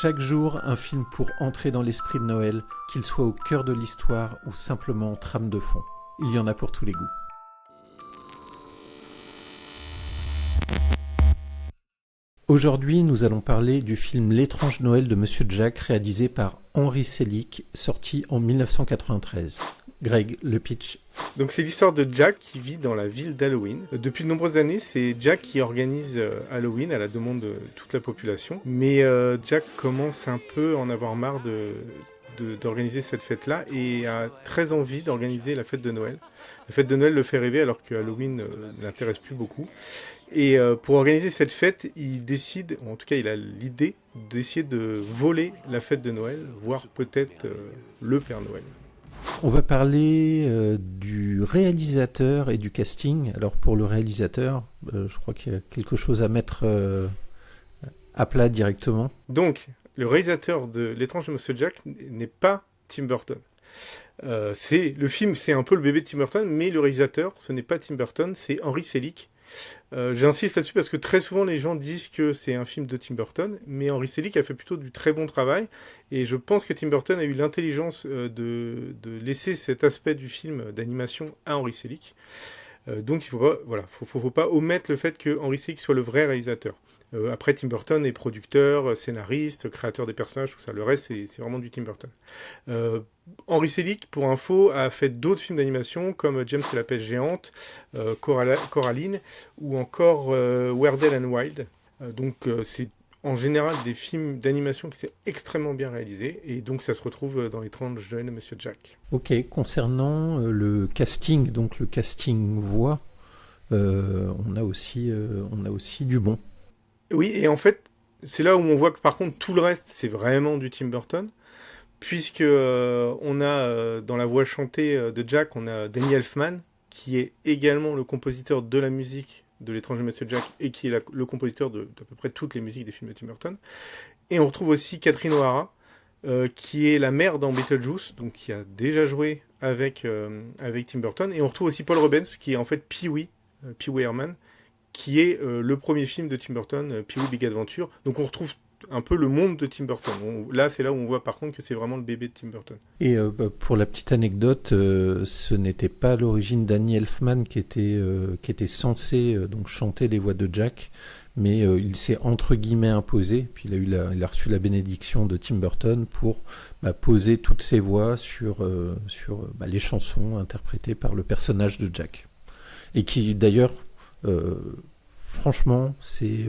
Chaque jour, un film pour entrer dans l'esprit de Noël, qu'il soit au cœur de l'histoire ou simplement en trame de fond. Il y en a pour tous les goûts. Aujourd'hui, nous allons parler du film L'étrange Noël de Monsieur Jack, réalisé par Henry Selick, sorti en 1993. Greg, le pitch. Donc c'est l'histoire de Jack qui vit dans la ville d'Halloween. Depuis de nombreuses années, c'est Jack qui organise Halloween à la demande de toute la population. Mais Jack commence un peu à en avoir marre d'organiser cette fête-là et a très envie d'organiser la fête de Noël. La fête de Noël le fait rêver alors que Halloween ne l'intéresse plus beaucoup. Et pour organiser cette fête, il décide, en tout cas il a l'idée, d'essayer de voler la fête de Noël, voire peut-être le Père Noël. On va parler du réalisateur et du casting. Alors pour le réalisateur, je crois qu'il y a quelque chose à mettre à plat directement. Donc, le réalisateur de L'étrange de Monsieur Jack n'est pas Tim Burton. Le film, c'est un peu le bébé de Tim Burton, mais le réalisateur, ce n'est pas Tim Burton, c'est Henry Selick. J'insiste là-dessus parce que très souvent les gens disent que c'est un film de Tim Burton, mais Henry Selick a fait plutôt du très bon travail, et je pense que Tim Burton a eu l'intelligence de laisser cet aspect du film d'animation à Henry Selick. Donc il ne faut pas omettre le fait que Henry Selick soit le vrai réalisateur. Après, Tim Burton est producteur, scénariste, créateur des personnages, tout ça. Le reste, c'est vraiment du Tim Burton. Henry Selick, pour info, a fait d'autres films d'animation comme James et la pêche géante, Coraline ou encore Weird and Wild. C'est en général des films d'animation qui sont extrêmement bien réalisés, et donc ça se retrouve dans L'étrange Noël de Monsieur Jack. Ok, concernant le casting, donc le casting voix, on a aussi du bon. Oui, et en fait, c'est là où on voit que par contre tout le reste, c'est vraiment du Tim Burton, puisque on a dans la voix chantée de Jack, on a Danny Elfman, qui est également le compositeur de la musique de L'étrange Monsieur Jack, et qui est le compositeur d'à peu près toutes les musiques des films de Tim Burton. Et on retrouve aussi Catherine O'Hara, qui est la mère dans Beetlejuice, donc qui a déjà joué avec Tim Burton. Et on retrouve aussi Paul Rubens, qui est en fait Pee-wee Herman, qui est le premier film de Tim Burton, Pee-wee Big Adventure. Donc on retrouve un peu le monde de Tim Burton. Là, c'est là où on voit par contre que c'est vraiment le bébé de Tim Burton. Et pour la petite anecdote, ce n'était pas à l'origine Danny Elfman qui était censé donc chanter les voix de Jack, mais il s'est entre guillemets imposé, puis il a reçu la bénédiction de Tim Burton pour poser toutes ses voix sur les chansons interprétées par le personnage de Jack. Et qui d'ailleurs... franchement, c'est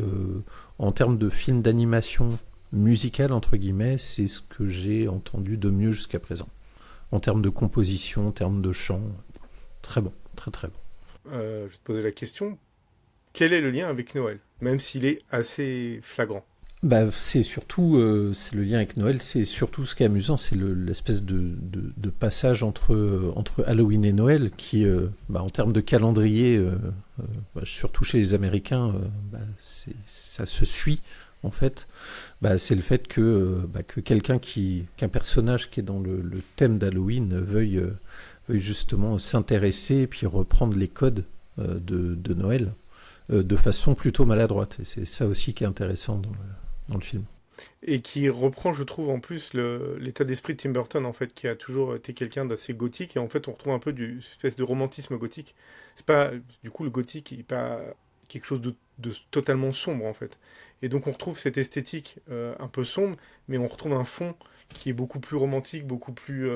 en termes de film d'animation musicale, entre guillemets, c'est ce que j'ai entendu de mieux jusqu'à présent. En termes de composition, en termes de chant, très bon, très très bon. Je vais te poser la question, quel est le lien avec Noël, même s'il est assez flagrant? C'est surtout c'est le lien avec Noël, c'est surtout ce qui est amusant, c'est l'espèce de passage entre Halloween et Noël qui, en termes de calendrier, surtout chez les Américains, ça se suit en fait. C'est le fait que qu'un personnage qui est dans le thème d'Halloween veuille justement s'intéresser et puis reprendre les codes de Noël de façon plutôt maladroite. Et c'est ça aussi qui est intéressant dans le film. Et qui reprend, je trouve, en plus l'état d'esprit de Tim Burton, en fait, qui a toujours été quelqu'un d'assez gothique, et en fait, on retrouve un peu d'une espèce de romantisme gothique. C'est pas, du coup, le gothique n'est pas quelque chose de totalement sombre, en fait. Et donc, on retrouve cette esthétique un peu sombre, mais on retrouve un fond qui est beaucoup plus romantique, beaucoup plus...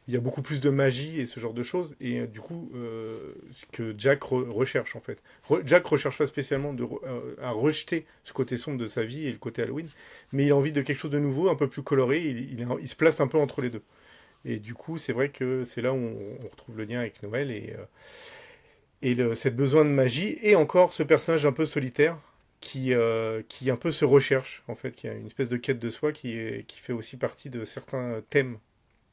il y a beaucoup plus de magie et ce genre de choses, et du coup, ce que Jack recherche en fait. Jack recherche pas spécialement à rejeter ce côté sombre de sa vie et le côté Halloween, mais il a envie de quelque chose de nouveau, un peu plus coloré, il se place un peu entre les deux. Et du coup, c'est vrai que c'est là où on retrouve le lien avec Noël et cette besoin de magie, et encore ce personnage un peu solitaire qui un peu se recherche, en fait, qui a une espèce de quête de soi qui fait aussi partie de certains thèmes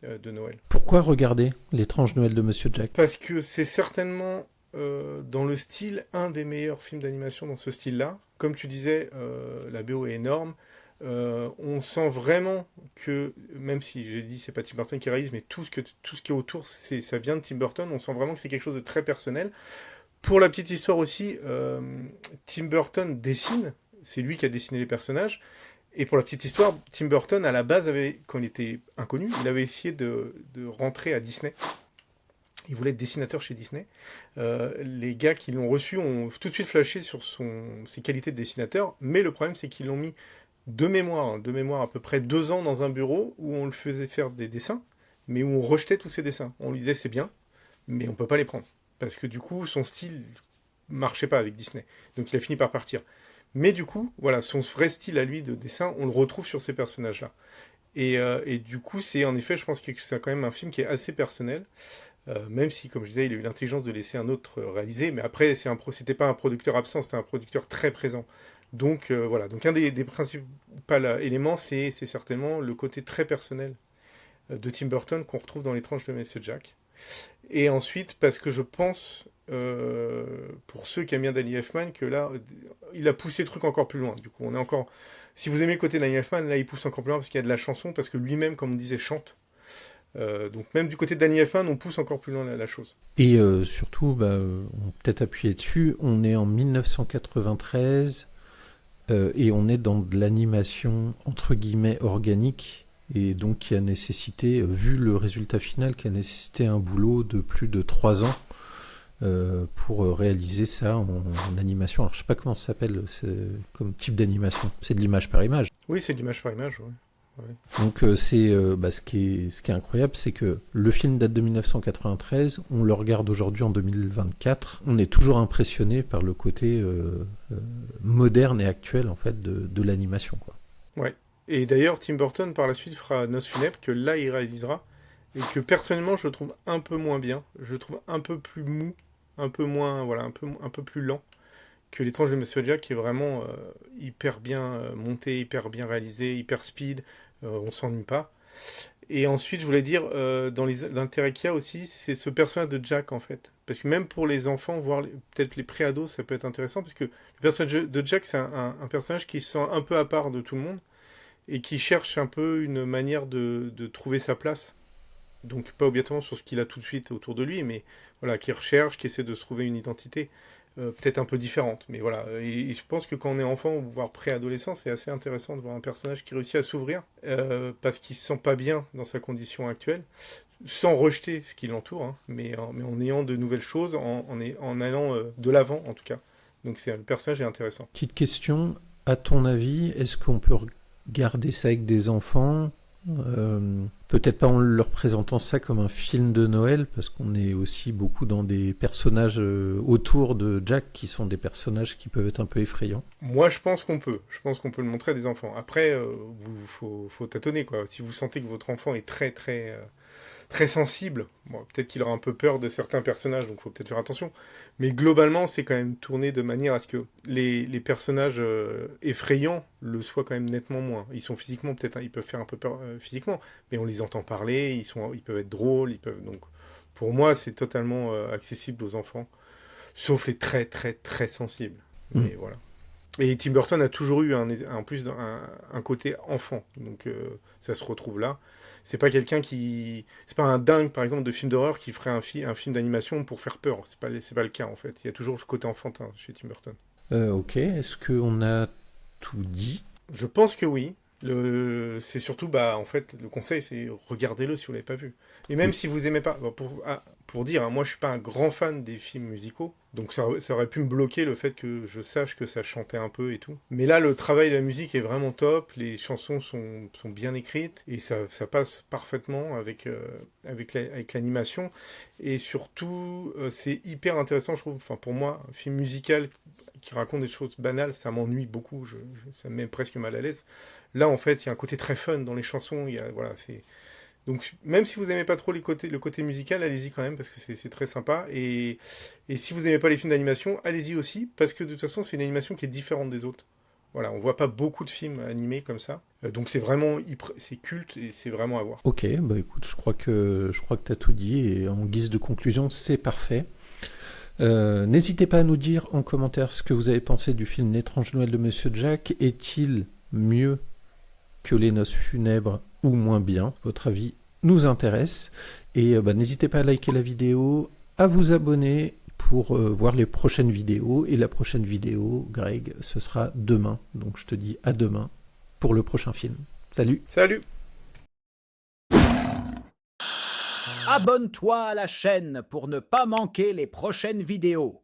de Noël. Pourquoi regarder L'étrange Noël de Monsieur Jack ? Parce que c'est certainement dans le style un des meilleurs films d'animation dans ce style-là. Comme tu disais, la BO est énorme. On sent vraiment que, même si j'ai dit c'est pas Tim Burton qui réalise, mais tout ce qui est autour, ça vient de Tim Burton. On sent vraiment que c'est quelque chose de très personnel. Pour la petite histoire aussi, Tim Burton dessine. C'est lui qui a dessiné les personnages. Et pour la petite histoire, Tim Burton, à la base, quand il était inconnu, il avait essayé de rentrer à Disney. Il voulait être dessinateur chez Disney. Les gars qui l'ont reçu ont tout de suite flashé sur ses qualités de dessinateur, mais le problème, c'est qu'ils l'ont mis de mémoire à peu près 2 ans dans un bureau où on le faisait faire des dessins, mais où on rejetait tous ses dessins. On lui disait c'est bien, mais on peut pas les prendre. Parce que du coup, son style marchait pas avec Disney. Donc il a fini par partir. Mais du coup, voilà, son vrai style à lui de dessin, on le retrouve sur ces personnages-là. Et du coup, c'est en effet, je pense que c'est quand même un film qui est assez personnel, même si, comme je disais, il a eu l'intelligence de laisser un autre réaliser. Mais après, c'était pas un producteur absent, c'était un producteur très présent. Donc voilà, donc un des principaux éléments, c'est certainement le côté très personnel de Tim Burton qu'on retrouve dans L'étrange de Monsieur Jack. Et ensuite, parce que je pense, pour ceux qui aiment bien Danny Elfman, que là, il a poussé le truc encore plus loin. Du coup, on est encore... Si vous aimez le côté Danny Elfman, là, il pousse encore plus loin parce qu'il y a de la chanson, parce que lui-même, comme on disait, chante. Donc même du côté de Danny Elfman, on pousse encore plus loin la chose. Et surtout, on va peut-être appuyer dessus, on est en 1993 et on est dans de l'animation entre guillemets organique, et donc qui a nécessité, vu le résultat final, qui a nécessité un boulot de plus de 3 ans pour réaliser ça en animation. Alors je sais pas comment ça s'appelle, comme type d'animation. C'est de l'image par image. Oui, c'est de l'image par image, oui. Ouais. Donc ce qui est incroyable, c'est que le film date de 1993, on le regarde aujourd'hui en 2024, on est toujours impressionné par le côté moderne et actuel en fait de l'animation, quoi. Ouais. Et d'ailleurs, Tim Burton par la suite fera Noces funèbres, que là il réalisera, et que personnellement je trouve un peu moins bien, je trouve un peu plus mou, un peu moins, voilà, un peu plus lent que L'étrange de Monsieur Jack, qui est vraiment hyper bien monté, hyper bien réalisé, hyper speed, on s'ennuie pas. Et ensuite, je voulais dire, dans l'intérêt qu'il y a aussi, c'est ce personnage de Jack, en fait. Parce que même pour les enfants, voire peut-être les pré-ados, ça peut être intéressant, parce que le personnage de Jack, c'est un personnage qui se sent un peu à part de tout le monde, et qui cherche un peu une manière de trouver sa place. Donc pas obligatoirement sur ce qu'il a tout de suite autour de lui, mais voilà, qui recherche, qui essaie de se trouver une identité. Peut-être un peu différente, mais voilà. Et je pense que quand on est enfant, voire préadolescent, c'est assez intéressant de voir un personnage qui réussit à s'ouvrir, parce qu'il se sent pas bien dans sa condition actuelle, sans rejeter ce qui l'entoure, hein, mais en ayant de nouvelles choses, en allant de l'avant, en tout cas. Donc le personnage est intéressant. Petite question, à ton avis, est-ce qu'on peut regarder ça avec des enfants ? Peut-être pas en leur présentant ça comme un film de Noël, parce qu'on est aussi beaucoup dans des personnages autour de Jack qui sont des personnages qui peuvent être un peu effrayants. Moi, je pense qu'on peut. Je pense qu'on peut le montrer à des enfants. Après, faut tâtonner, quoi. Si vous sentez que votre enfant est très, très, très sensible, bon, peut-être qu'il aura un peu peur de certains personnages, donc il faut peut-être faire attention. Mais globalement, c'est quand même tourné de manière à ce que les personnages effrayants le soient quand même nettement moins. Ils sont physiquement, peut-être, hein, ils peuvent faire un peu peur physiquement, mais on les entend parler, ils peuvent être drôles, donc pour moi, c'est totalement accessible aux enfants, sauf les très, très, très sensibles. Mais voilà. Et Tim Burton a toujours eu en plus un côté enfant, donc ça se retrouve là. C'est pas c'est pas un dingue par exemple de film d'horreur qui ferait un film d'animation pour faire peur. C'est pas le cas en fait. Il y a toujours ce côté enfantin chez Tim Burton. Ok, est-ce qu'on a tout dit ? Je pense que oui. C'est surtout, en fait, le conseil, c'est regardez-le si vous l'avez pas vu. Et même si vous aimez pas, pour dire, hein, moi je suis pas un grand fan des films musicaux, donc ça aurait pu me bloquer le fait que je sache que ça chantait un peu et tout. Mais là, le travail de la musique est vraiment top, les chansons sont bien écrites, et ça passe parfaitement avec l'animation. Et surtout, c'est hyper intéressant, je trouve, enfin pour moi, un film musical qui raconte des choses banales, ça m'ennuie beaucoup, ça me met presque mal à l'aise. Là, en fait, il y a un côté très fun dans les chansons. Donc, même si vous n'aimez pas trop le côté musical, allez-y quand même, parce que c'est très sympa. Et si vous n'aimez pas les films d'animation, allez-y aussi, parce que de toute façon, c'est une animation qui est différente des autres. Voilà, on voit pas beaucoup de films animés comme ça. Donc c'est vraiment c'est culte et c'est vraiment à voir. Ok, écoute, je crois que tu as tout dit, et en guise de conclusion, c'est parfait. N'hésitez pas à nous dire en commentaire ce que vous avez pensé du film L'étrange Noël de Monsieur Jack. Est-il mieux que Les Noces funèbres ou moins bien? Votre avis nous intéresse. Et n'hésitez pas à liker la vidéo, à vous abonner pour voir les prochaines vidéos. Et la prochaine vidéo, Greg, ce sera demain. Donc je te dis à demain. pour le prochain film. Salut. Salut. Abonne-toi à la chaîne pour ne pas manquer les prochaines vidéos.